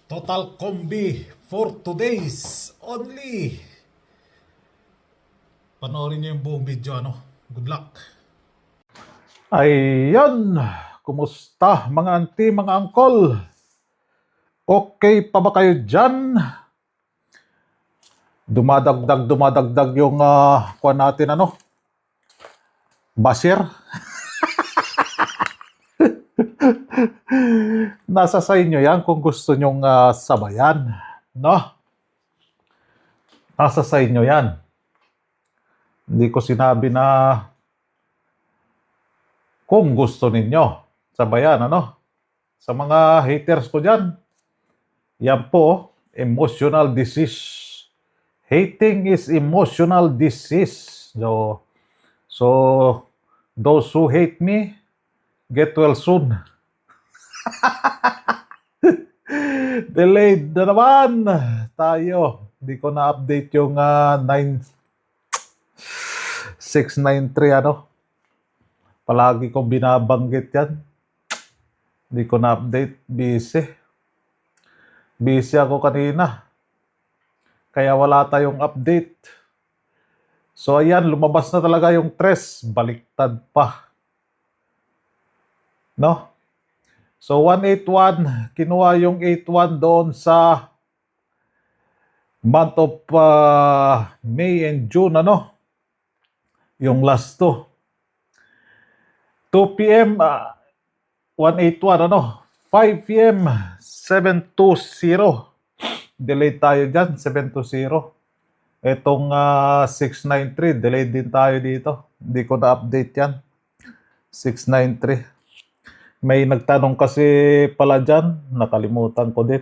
Total Combi for 2 days only. Panoorin niyo yung buong video, Good luck. Ayan, kumusta mga auntie, mga uncle? Okay pa ba kayo dyan? Dumadagdag yung kuha natin, basher. Nasa sa inyo yan kung gusto nyong sabayan, no? Nasa sa inyo yan. Hindi ko sinabi na kung gusto ninyo sabayan, Sa mga haters ko dyan, yan po, emotional disease. Hating is emotional disease. So those who hate me, get well soon. Delayed na naman tayo. Hindi ko na-update yung 9693, Palagi ko binabanggit yan. Hindi ko na-update. Busy ako kanina. Kaya wala tayong update. So ayan, lumabas na talaga yung tres. Baliktad pa. No? So 181, kinuha yung 81 doon sa month of May and June, Yung last 2 p.m. 181, 5 p.m. 720. Delayed tayo dyan, 720. Itong 693, delayed din tayo dito. Hindi ko na-update yan. 693. May nagtanong kasi pala dyan, nakalimutan ko din.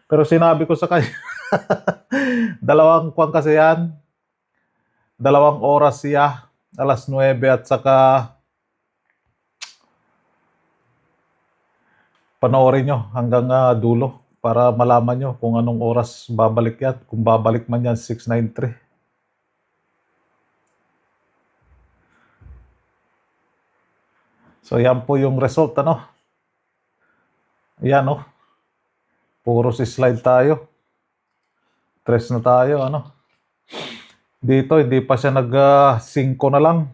Pero sinabi ko sa kanya, 2 kwan kasi yan, 2 oras siya, alas 9 at saka panoorin nyo hanggang dulo para malaman nyo kung anong oras babalik yan. Kung babalik man yan, 693. So yan po yung result, Yan, Puro si slide tayo. 3 na tayo, Dito, hindi pa siya nag-5 na lang.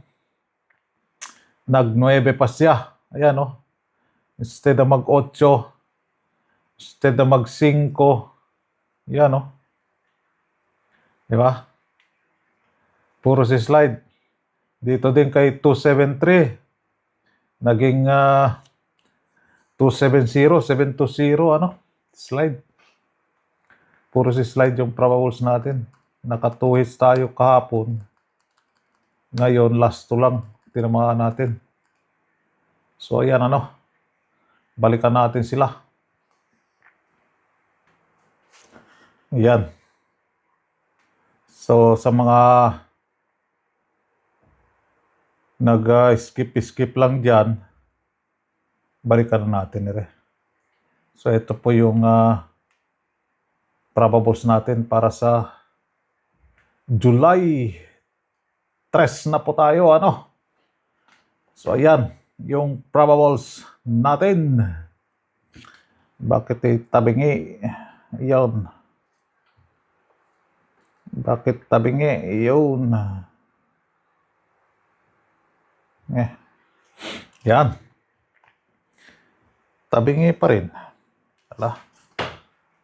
Nag-9 pa siya. Ayan, Instead na mag-8, instead na mag-5, yan, Diba? Puro si slide. Dito din kay 273. Naging 270, 720, slide. Puro si slide yung probables natin. Naka 2 hits tayo kahapon. Ngayon, last 2 lang. Tinamaan natin. So, ayan, balikan natin sila. Ayan. So, sa mga nag-skip lang dyan, balikan natin So, ito po yung probables natin para sa July 3 na po tayo, So, ayan, yung probables natin. Bakit tabingi? Yun. Bakit tabingi? Yun. Yan. Tabingi pa rin.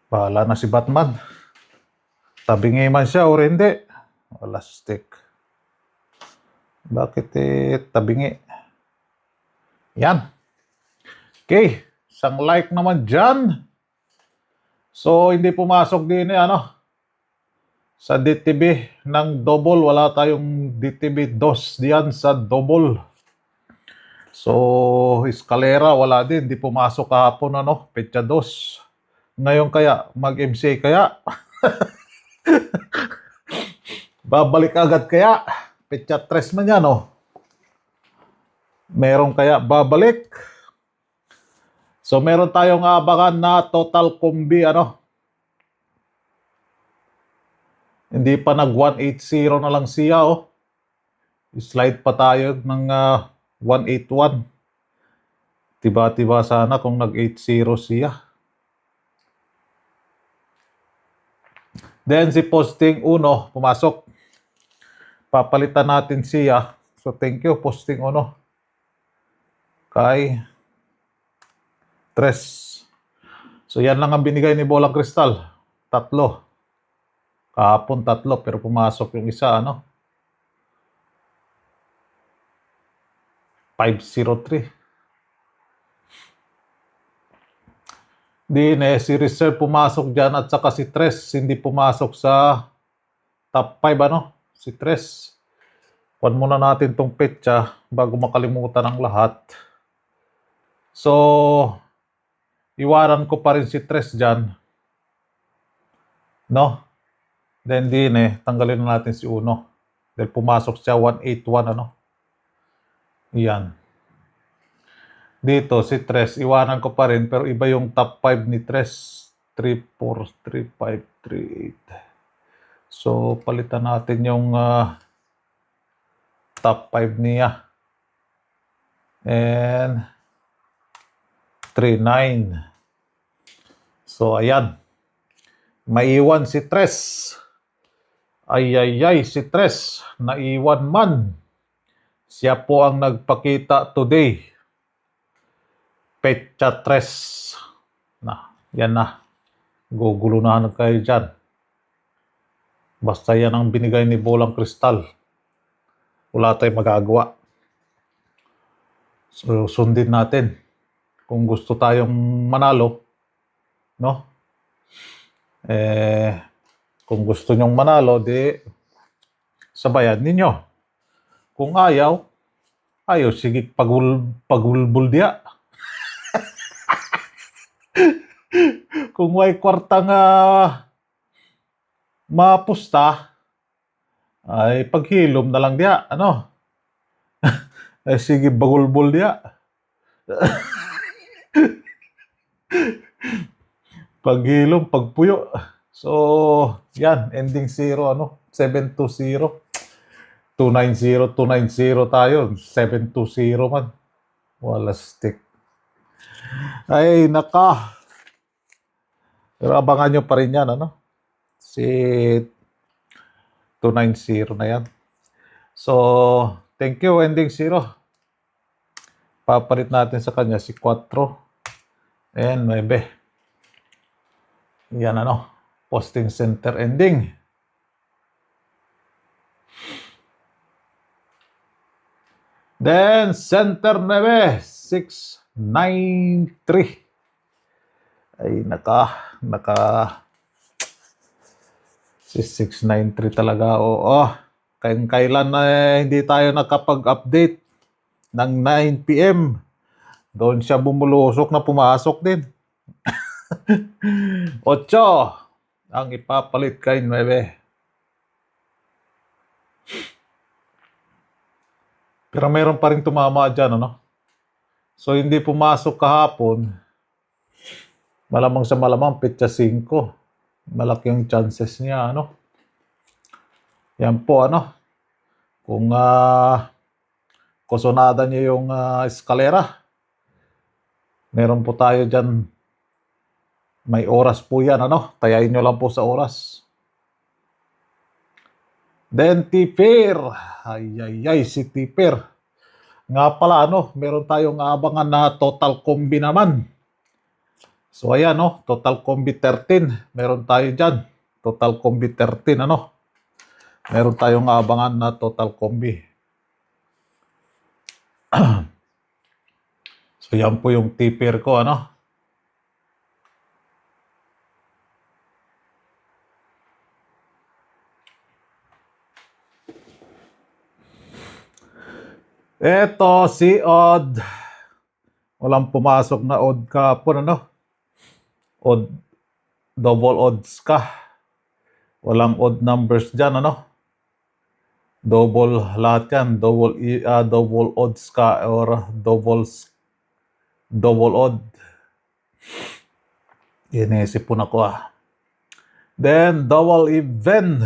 Bahala na si Batman. Tabingi man siya o hindi. Wala stick. Bakit tabingi? Yan. Okay. Isang like naman dyan. So, hindi pumasok din sa DTB ng double. Wala tayong DTB dos diyan sa double. So, Escalera, wala din. Hindi pumasok kahapon, Petsa dos. Ngayon kaya, mag-MC kaya? Babalik agad kaya? Petsa 3 man yan, Meron kaya babalik? So, meron tayong abangan na total combi, Hindi pa nag-180 na lang siya, Slide pa tayo ng 181. Tiba-tiba sana kung nag-80 siya. Then si posting 1, pumasok. Papalitan natin siya. So thank you, posting 1. Kay Tres. So yan lang ang binigay ni Bolang Kristal. 3. Kahapon 3, pero pumasok yung isa, 503. Si Reserve pumasok dyan at saka si Tres hindi pumasok sa top 5, si Tres. Kuhan muna natin tong petsa bago makalimutan ang lahat. So, iwanan ko pa rin si Tres dyan. Then tanggalin na natin si Uno. Dahil pumasok siya 181, Yan. Dito, si Tres, iwanan ko pa rin, pero iba yung top 5 ni Tres. 3, 4, 3, 5, 3, 8. So, palitan natin yung top 5 niya. And 3, 9. So, ayan. Maiwan si Tres. Ay, si Tres. Naiwan man. Siya po ang nagpakita today. Petsa Tres. Yan na. Gugulo na kayo dyan. Basta yan ang binigay ni Bolang Kristal. Wala tayong magagawa. So, sundin natin. Kung gusto tayong manalo, kung gusto nyong manalo, sabayan ninyo. Kung ayaw, sige, pagulbul dia. Kung may kwartang mapusta, ay paghilom na lang dia, sige, bagulbul dia. Paghilom, pagpuyo. So, yan, ending 0, 720. 290, 290 tayo. 720 man. Wala stick. Ay, naka. Pero abangan nyo pa rin yan, si 290 na yan. So, thank you, ending 0. Papalit natin sa kanya si 4 and 9. Yan, posting center ending. Then, center 9, 693. Ay, si 693 talaga, oo. Kailan hindi tayo nakapag-update ng 9 PM. Doon siya bumulusok na pumasok din. 8 ang ipapalit kay 9. Pero meron pa rin tumama dyan, So, hindi pumasok kahapon. Malamang sa malamang, petsa 5. Malaki yung chances niya, Yan po, Kung kusonada niyo yung eskalera, meron po tayo dyan. May oras po yan, Tayain nyo lang po sa oras. Then, Tipir. Ay, si Tipir. Nga pala, meron tayong abangan na total combi naman. So, ayan, total combi 13. Meron tayo dyan. Total combi 13, Meron tayong abangan na total combi. So, yan po yung Tipir ko, Eto, si Odd. Walang pumasok na odd kahapon, Odd. Double odds ka. Walang odd numbers dyan, Double lahat yan. Double odds ka or double odd. Inisip po na ko, Then, double even.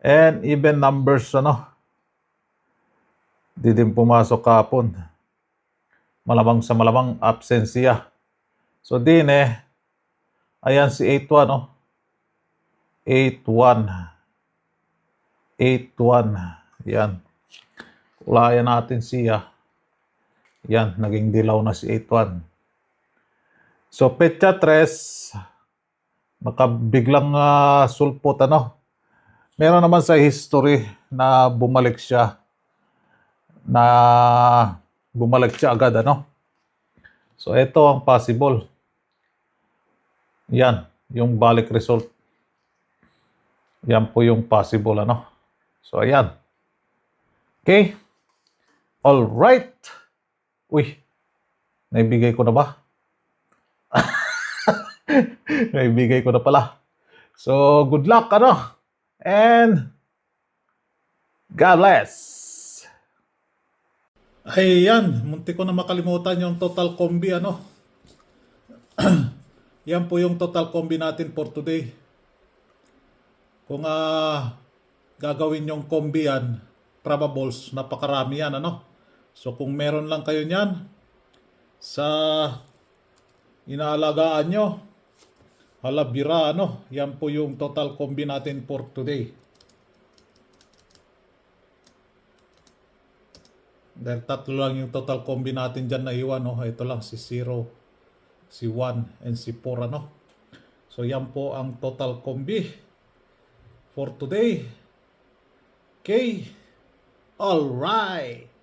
And even numbers, Di din pumasok kahapon. Malamang sa malamang absensya. So, ayan si 81, 8-1. 8-1. Yan. Ulayan natin siya. Yan, naging dilaw na si 8-1. So, petsa 3, makabiglang sulpot, ano. Meron naman sa history na bumalik siya agad, ano. So, ito ang possible. Yan, yung balik result. Yan po yung possible, ano. So, ayan. Okay. All right. Uy, naibigay ko na ba? Naibigay ko na pala. So, good luck, ano. And God bless. Ayan, munti ko na makalimutan yung total combi, ano. Yan po yung total combi natin for today. Kung gagawin yung combi yan, probables, napakarami yan, ano. So kung meron lang kayo niyan sa inaalagaan nyo, halabira, ano. Yan po yung total combi natin for today. Dahil tatlo lang yung total combi natin dyan na iwan, no? Ito lang si 0, si 1, and si 4, ano. So yan po ang total combi for today. Okay. All right.